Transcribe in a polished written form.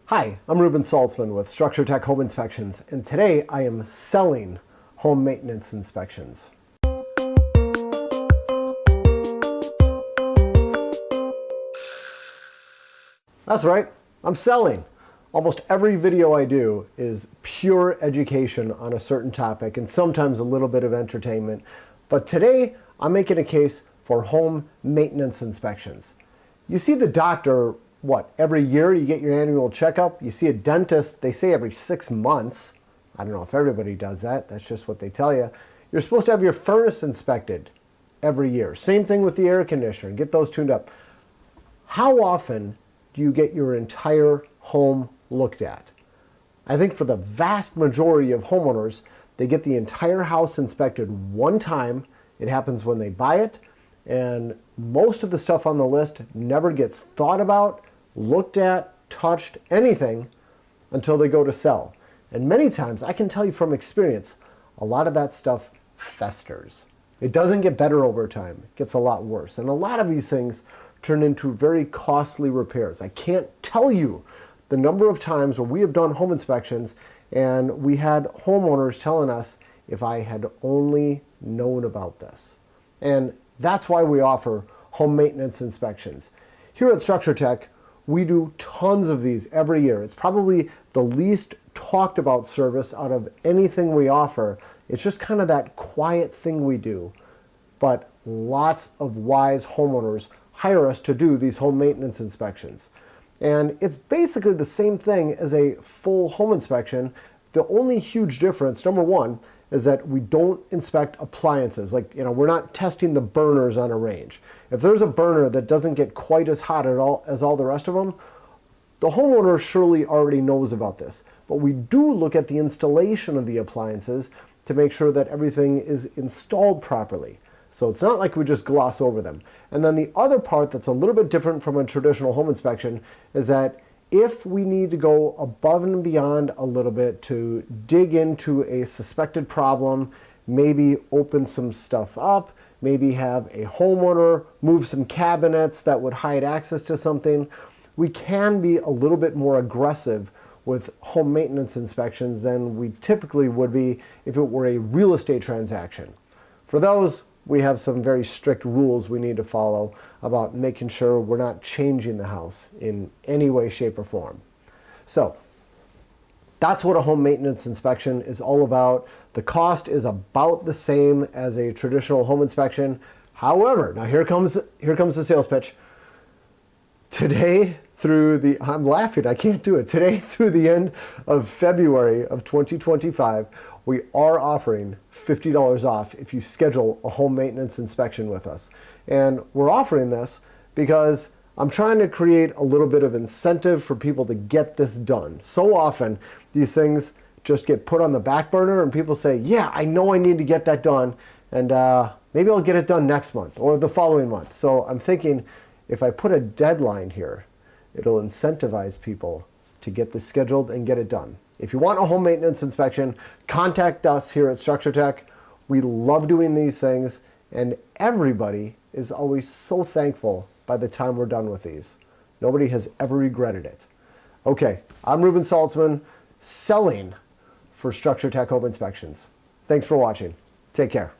Hi, I'm Ruben Saltzman with Structure Tech Home Inspections, and today I am selling home maintenance inspections. That's right, I'm selling. Almost every video I do is pure education on a certain topic and sometimes a little bit of entertainment. But today I'm making a case for home maintenance inspections. You see the doctor, every year you get your annual checkup? You see a dentist, they say every 6 months. I don't know if everybody does that, that's just what they tell you. You're supposed to have your furnace inspected every year. Same thing with the air conditioner, get those tuned up. How often do you get your entire home looked at? I think for the vast majority of homeowners, they get the entire house inspected one time. It happens when they buy it, and most of the stuff on the list never gets thought about, looked at, touched, anything until they go to sell. And many times, I can tell you from experience, a lot of that stuff festers. It doesn't get better over time, it gets a lot worse. And a lot of these things turn into very costly repairs. I can't tell you the number of times where we have done home inspections and we had homeowners telling us, if I had only known about this. And that's why we offer home maintenance inspections. Here at Structure Tech, we do tons of these every year. It's probably the least talked about service out of anything we offer. It's just kind of that quiet thing we do. But lots of wise homeowners hire us to do these home maintenance inspections. And it's basically the same thing as a full home inspection. The only huge difference, number one, is that we don't inspect appliances. We're not testing the burners on a range. If there's a burner that doesn't get quite as hot as all the rest of them, the homeowner surely already knows about this. But we do look at the installation of the appliances to make sure that everything is installed properly. So it's not like we just gloss over them. And then the other part that's a little bit different from a traditional home inspection is that if we need to go above and beyond a little bit to dig into a suspected problem, maybe open some stuff up, maybe have a homeowner move some cabinets that would hide access to something, we can be a little bit more aggressive with home maintenance inspections than we typically would be if it were a real estate transaction. For those, we have some very strict rules we need to follow about making sure we're not changing the house in any way, shape, or form. So that's what a home maintenance inspection is all about. The cost is about the same as a traditional home inspection. However, now here comes the sales pitch. Today I'm laughing, I can't do it. Today through the end of February of 2025, we are offering $50 off if you schedule a home maintenance inspection with us. And we're offering this because I'm trying to create a little bit of incentive for people to get this done. So often, these things just get put on the back burner and people say, yeah, I know I need to get that done, and maybe I'll get it done next month or the following month. So I'm thinking if I put a deadline here, it'll incentivize people to get this scheduled and get it done. If you want a home maintenance inspection, contact us here at Structure Tech. We love doing these things, and everybody is always so thankful by the time we're done with these. Nobody has ever regretted it. Okay, I'm Ruben Saltzman, selling for Structure Tech Home Inspections. Thanks for watching. Take care.